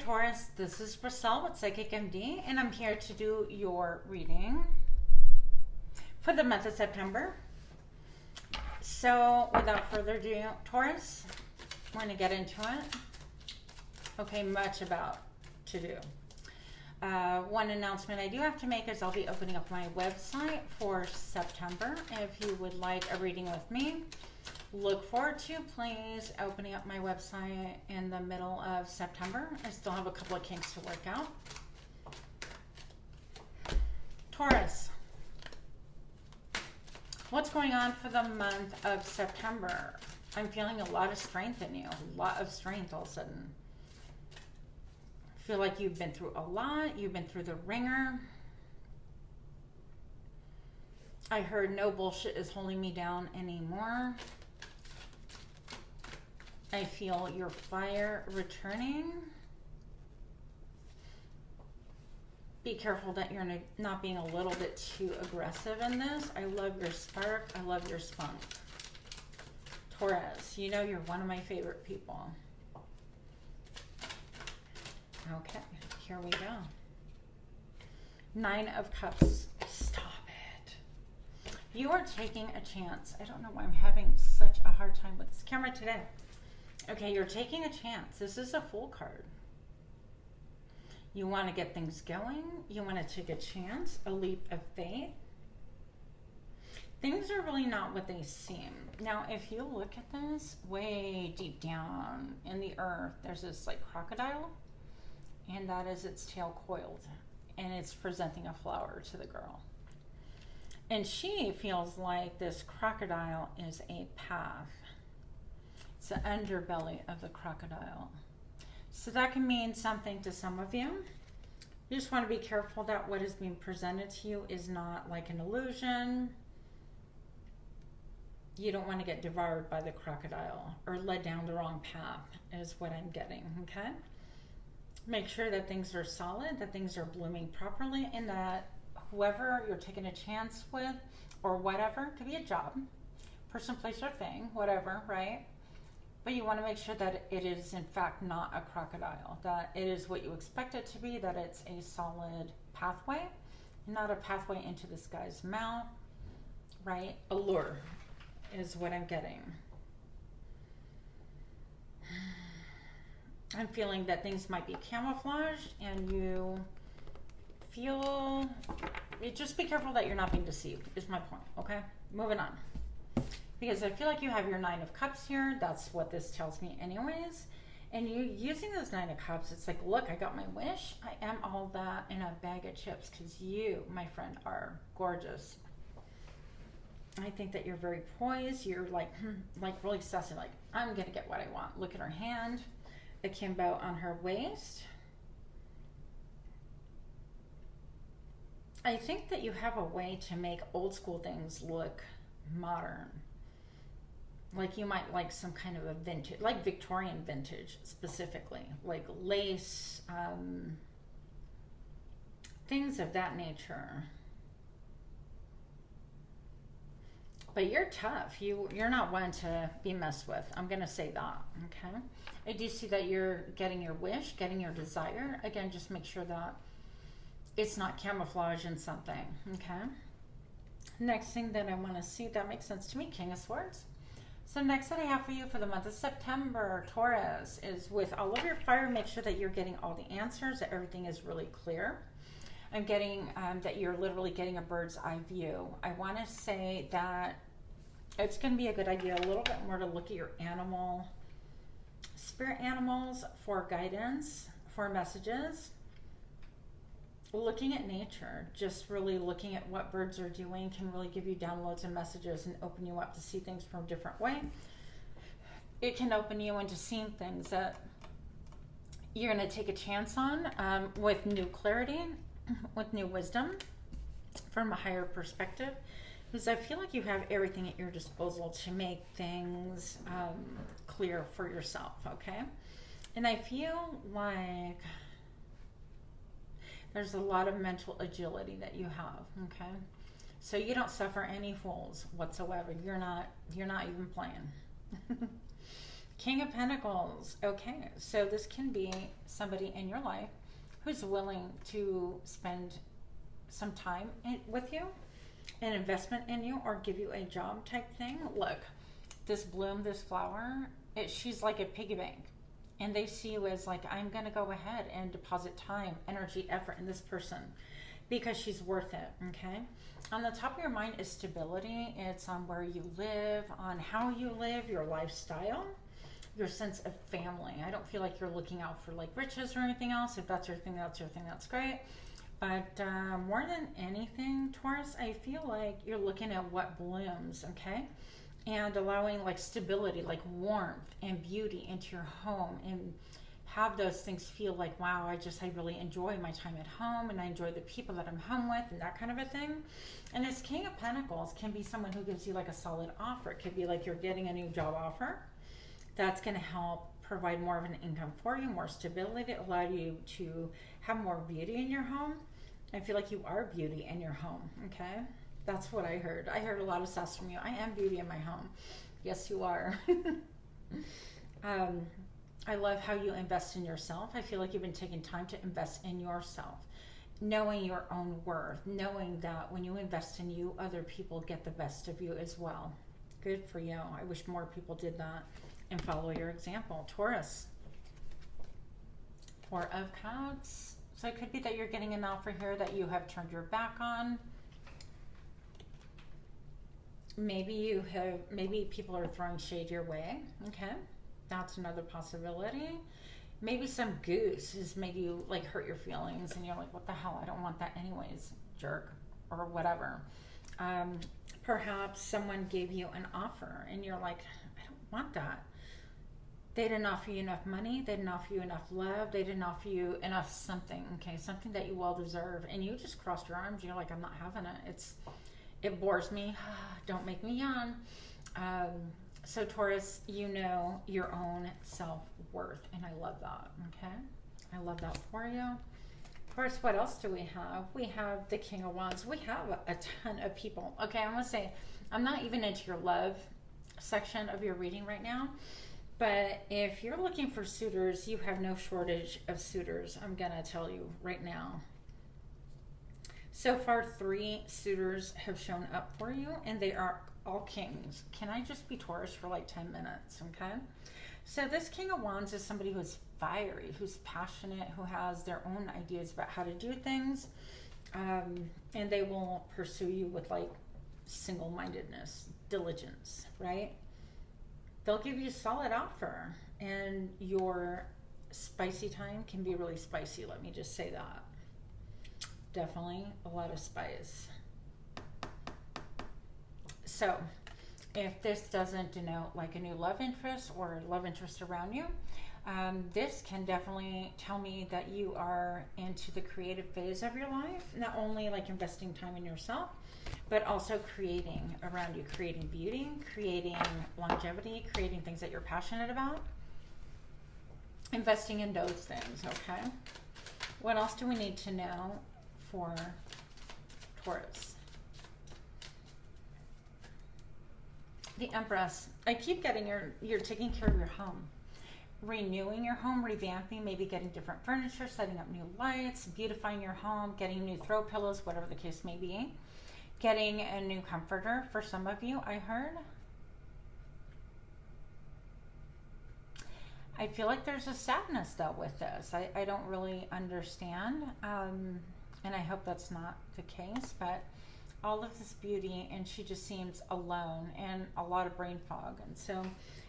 Taurus, this is Bristol with Psychic MD, and I'm here to do your reading for the month of September. So, without further ado, Taurus, we're going to get into it. Okay, much about to do. One announcement I do have to make is I'll be opening up my website for September. If you would like a reading with me, look forward to please opening up my website in the middle of September. I still have a couple of kinks to work out. Taurus, what's going on for the month of September? I'm feeling a lot of strength in you, a lot of strength all of a sudden. I feel like you've been through a lot, you've been through the ringer. I heard no bullshit is holding me down anymore. I feel your fire returning. Be careful that you're not being a little bit too aggressive in this. I love your spark. I love your spunk. Taurus, you know you're one of my favorite people. Okay, here we go. Nine of Cups. Stop it. You are taking a chance. I don't know why I'm having such a hard time with this camera today. Okay, you're taking a chance. This is a Fool card. You want to get things going. You want to take a chance, a leap of faith. Things are really not what they seem. Now, if you look at this way deep down in the earth, there's this like crocodile, and that is its tail coiled, and it's presenting a flower to the girl. And she feels like this crocodile is a path. It's the underbelly of the crocodile. So that can mean something to some of you. You just want to be careful that what is being presented to you is not like an illusion. You don't want to get devoured by the crocodile or led down the wrong path is what I'm getting, okay? Make sure that things are solid, that things are blooming properly, and that whoever you're taking a chance with or whatever, could be a job, person, place, or thing, whatever, right? But you want to make sure that it is in fact not a crocodile, that it is what you expect it to be, that it's a solid pathway, not a pathway into this guy's mouth, right? Allure is what I'm getting. I'm feeling that things might be camouflaged and you feel, just be careful that you're not being deceived is my point, okay? Moving on. Because I feel like you have your Nine of Cups here. That's what this tells me anyways. And you using those Nine of Cups, it's like, look, I got my wish. I am all that in a bag of chips because you, my friend, are gorgeous. I think that you're very poised. You're like really sassy, like, I'm going to get what I want. Look at her hand. Akimbo on her waist. I think that you have a way to make old school things look modern. Like you might like some kind of a vintage, like Victorian vintage specifically, like lace, things of that nature. But you're tough. You're not one to be messed with. I'm going to say that, okay? I do see that you're getting your wish, getting your desire. Again, just make sure that it's not camouflage in something, okay? Next thing that I want to see, that makes sense to me, King of Swords. So next that I have for you for the month of September, Taurus, is with all of your fire, make sure that you're getting all the answers, that everything is really clear. I'm getting that you're literally getting a bird's eye view. I want to say that it's going to be a good idea a little bit more to look at your spirit animals for guidance, for messages. Looking at nature, just really looking at what birds are doing can really give you downloads and messages and open you up to see things from a different way. It can open you into seeing things that you're going to take a chance on with new clarity, with new wisdom from a higher perspective, because I feel like you have everything at your disposal to make things clear for yourself, okay? And I feel like there's a lot of mental agility that you have, okay? So you don't suffer any fools whatsoever. You're not even playing. King of Pentacles. Okay, so this can be somebody in your life who's willing to spend some time with you, an investment in you, or give you a job type thing. Look, this bloom, this flower, she's like a piggy bank. And they see you as like, I'm going to go ahead and deposit time, energy, effort in this person because she's worth it, okay? On the top of your mind is stability. It's on where you live, on how you live, your lifestyle, your sense of family. I don't feel like you're looking out for like riches or anything else. If that's your thing, that's your thing, that's great. But more than anything, Taurus, I feel like you're looking at what blooms, okay? And allowing like stability, like warmth and beauty into your home, and have those things feel like, wow, I really enjoy my time at home, and I enjoy the people that I'm home with, and that kind of a thing. And this King of Pentacles can be someone who gives you like a solid offer. It could be like you're getting a new job offer that's going to help provide more of an income for you, more stability, allow you to have more beauty in your home. I feel like you are beauty in your home, okay? That's what I heard. I heard a lot of sass from you. I am beauty in my home. Yes, you are. I love how you invest in yourself. I feel like you've been taking time to invest in yourself, knowing your own worth, knowing that when you invest in you, other people get the best of you as well. Good for you. I wish more people did that and follow your example. Taurus. Four of Cups. So it could be that you're getting an offer here that you have turned your back on. Maybe people are throwing shade your way. Okay, that's another possibility. Maybe some goose has made you like hurt your feelings, and you're like, what the hell? I don't want that anyways, jerk, or whatever. Perhaps someone gave you an offer, and you're like, I don't want that. They didn't offer you enough money. They didn't offer you enough love. They didn't offer you enough something. Okay, something that you well deserve, and you just crossed your arms. You're like, I'm not having it. It bores me. Don't make me yawn. So Taurus, you know your own self-worth, and I love that, okay? I love that for you. Taurus, what else do we have? We have the King of Wands. We have a ton of people. Okay, I'm going to say, I'm not even into your love section of your reading right now, but if you're looking for suitors, you have no shortage of suitors. I'm going to tell you right now. So far, 3 suitors have shown up for you, and they are all kings. Can I just be Taurus for like 10 minutes, okay? So this King of Wands is somebody who's fiery, who's passionate, who has their own ideas about how to do things, and they will pursue you with like single-mindedness, diligence, right? They'll give you a solid offer, and your spicy time can be really spicy, let me just say that. Definitely a lot of spice. So if this doesn't denote like a new love interest or love interest around you, this can definitely tell me that you are into the creative phase of your life, not only like investing time in yourself, but also creating around you, creating beauty, creating longevity, creating things that you're passionate about, investing in those things, okay? What else do we need to know for Taurus? The Empress. I keep getting you're taking care of your home, renewing your home, revamping, maybe getting different furniture, setting up new lights, beautifying your home, getting new throw pillows, whatever the case may be, getting a new comforter for some of you, I heard. I feel like there's a sadness though with this. I don't really understand, and I hope that's not the case, but all of this beauty, and she just seems alone and a lot of brain fog. And so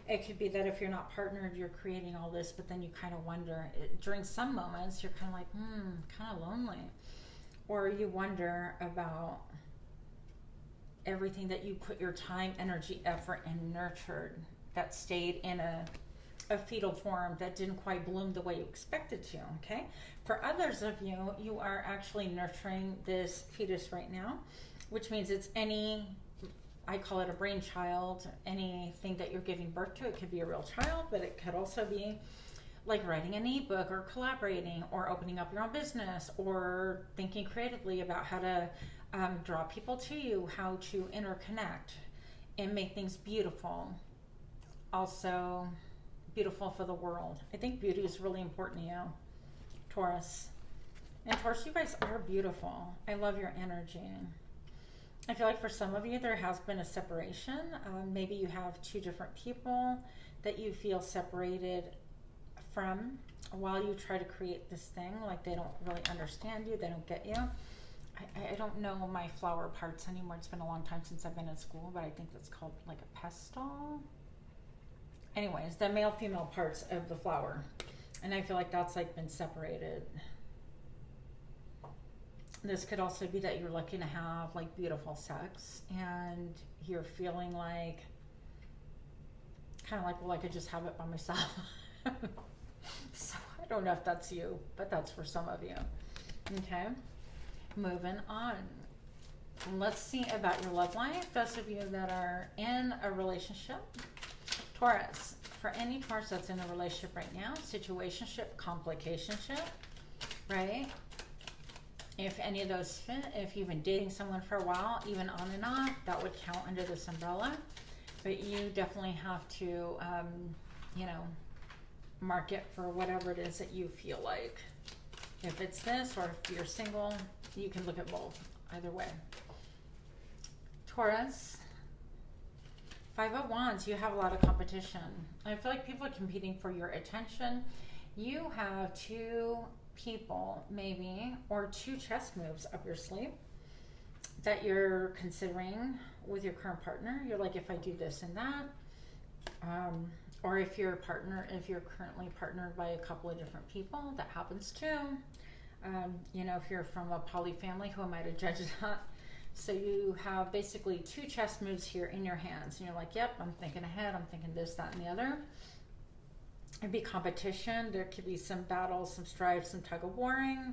it could be that if you're not partnered, you're creating all this, but then you kind of wonder, during some moments, you're kind of like, kind of lonely. Or you wonder about everything that you put your time, energy, effort, and nurtured that stayed in a fetal form that didn't quite bloom the way you expected to, okay? For others of you, you are actually nurturing this fetus right now, which means it's I call it a brainchild, anything that you're giving birth to. It could be a real child, but it could also be like writing an ebook or collaborating or opening up your own business or thinking creatively about how to draw people to you, how to interconnect and make things beautiful. Also, beautiful for the world. I think beauty is really important to you, Taurus. And Taurus, you guys are beautiful. I love your energy. I feel like for some of you, there has been a separation. Maybe you have two different people that you feel separated from while you try to create this thing. Like they don't really understand you. They don't get you. I don't know my flower parts anymore. It's been a long time since I've been in school, but I think that's called like a pestle. Anyways, the male-female parts of the flower. And I feel like that's like been separated. This could also be that you're looking to have like beautiful sex and you're feeling like, kind of like, well, I could just have it by myself. So I don't know if that's you, but that's for some of you. Okay, moving on. Let's see about your love life. Those of you that are in a relationship. Taurus, for any Taurus that's in a relationship right now, situationship, complicationship, right? If any of those fit, if you've been dating someone for a while, even on and off, that would count under this umbrella. But you definitely have to, you know, mark it for whatever it is that you feel like. If it's this, or if you're single, you can look at both, either way. Taurus, Five of Wands, you have a lot of competition. I feel like people are competing for your attention. You have two people maybe, or two chess moves up your sleeve that you're considering with your current partner. You're like, if I do this and that, or if you're currently partnered by a couple of different people, that happens too. You know, if you're from a poly family, who am I to judge that? So you have basically two chess moves here in your hands, and you're like, yep, I'm thinking ahead, I'm thinking this, that, and the other. It'd be competition. There could be some battles, some strife, some tug of warring.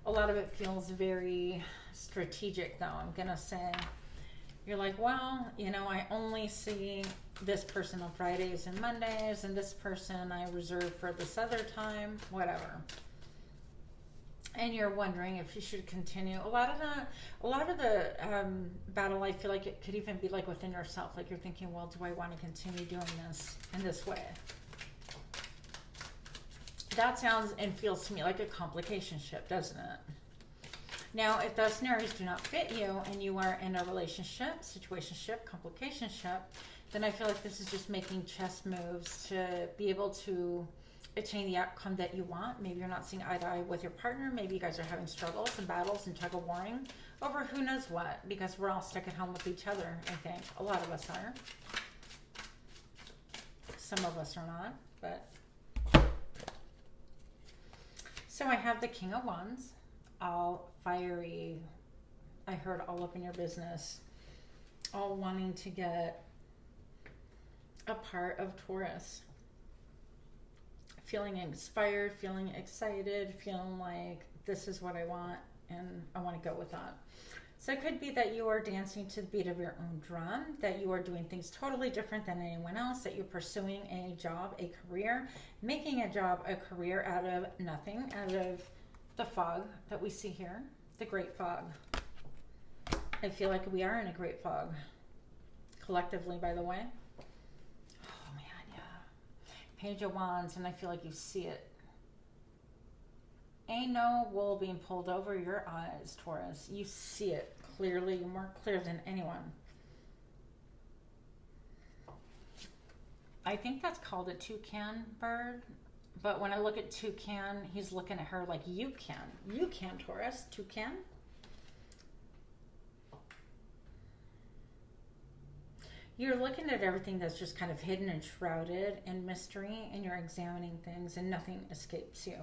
A lot of it feels very strategic, though. I'm gonna say, you're like, well, you know, I only see this person on Fridays and Mondays, and this person I reserve for this other time, whatever. And you're wondering if you should continue. A lot of the battle, I feel like it could even be like within yourself. Like you're thinking, well, do I want to continue doing this in this way? That sounds and feels to me like a complicationship, doesn't it? Now, if those scenarios do not fit you and you are in a relationship, situationship, complicationship, then I feel like this is just making chess moves to be able to attain the outcome that you want. Maybe you're not seeing eye to eye with your partner. Maybe you guys are having struggles and battles and tug of warring over who knows what, because we're all stuck at home with each other, I think. A lot of us are. Some of us are not, but... So I have the King of Wands, all fiery, I heard all up in your business, all wanting to get a part of Taurus. Feeling inspired, feeling excited, feeling like this is what I want and I want to go with that. So it could be that you are dancing to the beat of your own drum, that you are doing things totally different than anyone else, that you're pursuing a job, a career, making a job, a career out of nothing, out of the fog that we see here, the great fog. I feel like we are in a great fog, collectively, by the way. Oh man, yeah. Page of Wands, and I feel like you see it. Ain't no wool being pulled over your eyes, Taurus. You see it clearly, more clear than anyone. I think that's called a toucan bird. But when I look at toucan, he's looking at her like, you can. You can, Taurus. Toucan. You're looking at everything that's just kind of hidden and shrouded in mystery, and you're examining things, and nothing escapes you.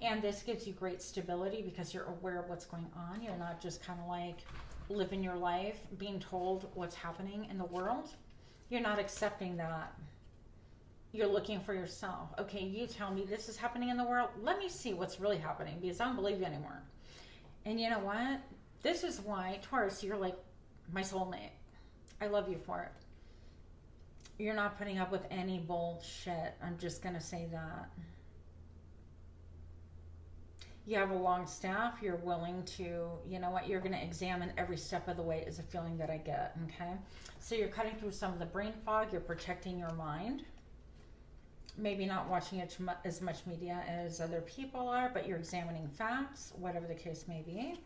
And this gives you great stability because you're aware of what's going on. You're not just kind of like living your life, being told what's happening in the world. You're not accepting that. You're looking for yourself. Okay, you tell me this is happening in the world. Let me see what's really happening because I don't believe you anymore. And you know what? This is why, Taurus, you're like my soulmate. I love you for it. You're not putting up with any bullshit. I'm just going to say that. You have a long staff. You're willing to, you know what, you're going to examine every step of the way is a feeling that I get, okay? So you're cutting through some of the brain fog. You're protecting your mind. maybe not watching as much media as other people are, but you're examining facts, whatever the case may be.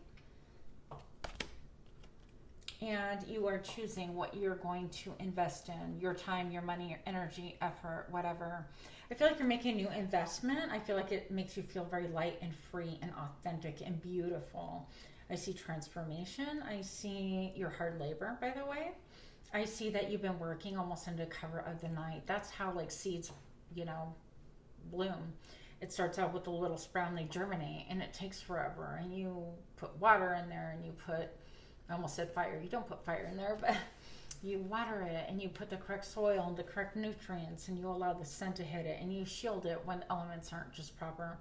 And you are choosing what you're going to invest in, your time, your money, your energy, effort, whatever. I feel like you're making a new investment. I feel like it makes you feel very light and free and authentic and beautiful. I see transformation. I see your hard labor, by the way. I see that you've been working almost under cover of the night. That's how like seeds, you know, bloom. It starts out with a little sprout and they germinate, and it takes forever. And you put water in there, and you put, I almost said fire. You don't put fire in there, but you water it, and you put the correct soil and the correct nutrients, and you allow the sun to hit it, and you shield it when the elements aren't just proper.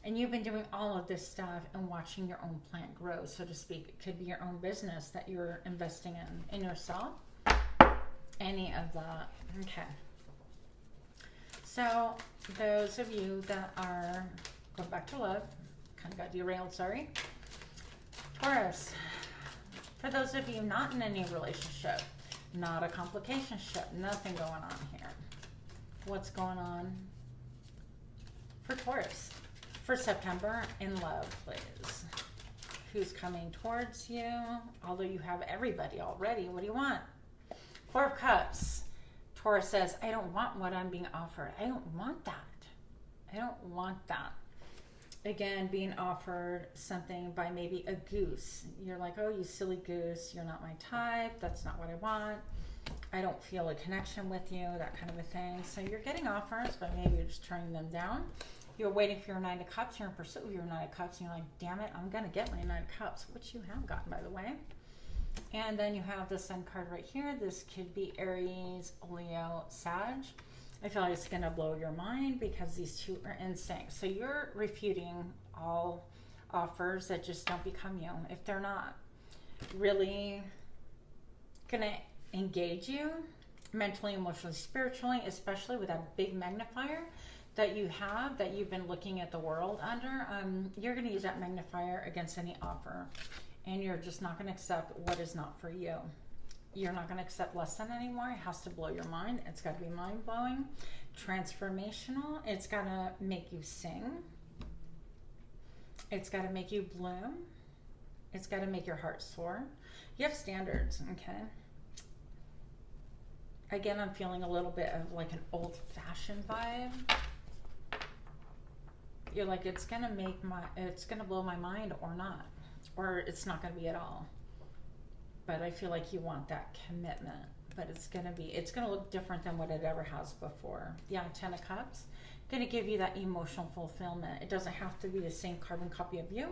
And you've been doing all of this stuff and watching your own plant grow, so to speak. It could be your own business that you're investing in yourself. Any of that. Okay. So those of you that are going back to love, kind of got derailed, sorry. Taurus, for those of you not in any relationship, not a complicationship, nothing going on here. What's going on for Taurus for September in love, please? Who's coming towards you? Although you have everybody already, what do you want? Four of Cups. Taurus says, I don't want what I'm being offered. I don't want that. I don't want that. Again, being offered something by maybe a goose. You're like, oh, you silly goose. You're not my type. That's not what I want. I don't feel a connection with you, that kind of a thing. So you're getting offers, but maybe you're just turning them down. You're waiting for your Nine of Cups. You're in pursuit of your Nine of Cups. And you're like, damn it, I'm going to get my Nine of Cups, which you have gotten, by the way. And then you have the Sun card right here. This could be Aries, Leo, Sag. I feel like it's going to blow your mind because these two are in sync. So you're refuting all offers that just don't become you. If they're not really going to engage you mentally, emotionally, spiritually, especially with that big magnifier that you have, that you've been looking at the world under, you're going to use that magnifier against any offer. And you're just not going to accept what is not for you. You're not going to accept less than anymore. It has to blow your mind. It's got to be mind-blowing, transformational. It's got to make you sing. It's got to make you bloom. It's got to make your heart soar. You have standards, okay? Again, I'm feeling a little bit of like an old-fashioned vibe. You're like, it's going to blow my mind or not. Or it's not going to be at all. But I feel like you want that commitment. But it's going to look different than what it ever has before. Yeah, Ten of Cups. Going to give you that emotional fulfillment. It doesn't have to be the same carbon copy of you.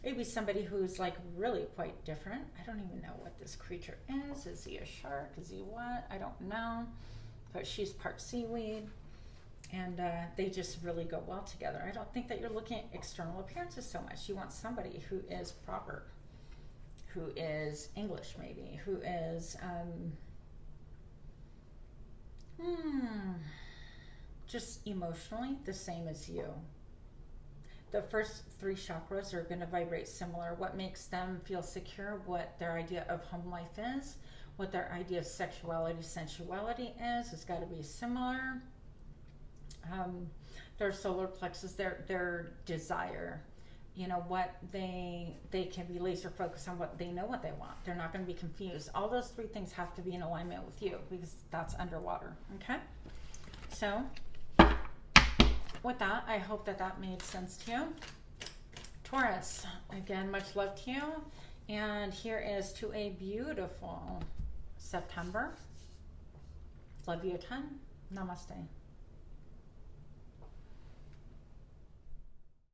It'd be somebody who's like really quite different. I don't even know what this creature is. Is he a shark? Is he what? I don't know. But she's part seaweed. And they just really go well together. I don't think that you're looking at external appearances so much. You want somebody who is proper, who is English maybe, who is just emotionally the same as you. The first three chakras are going to vibrate similar. What makes them feel secure, what their idea of home life is, what their idea of sexuality, sensuality is, it's got to be similar. Their solar plexus, their desire, you know, what they can be laser focused on what they know what they want. They're not going to be confused. All those three things have to be in alignment with you because that's underwater. Okay. So with that, I hope that made sense to you. Taurus, again, much love to you. And here is to a beautiful September. Love you a ton. Namaste.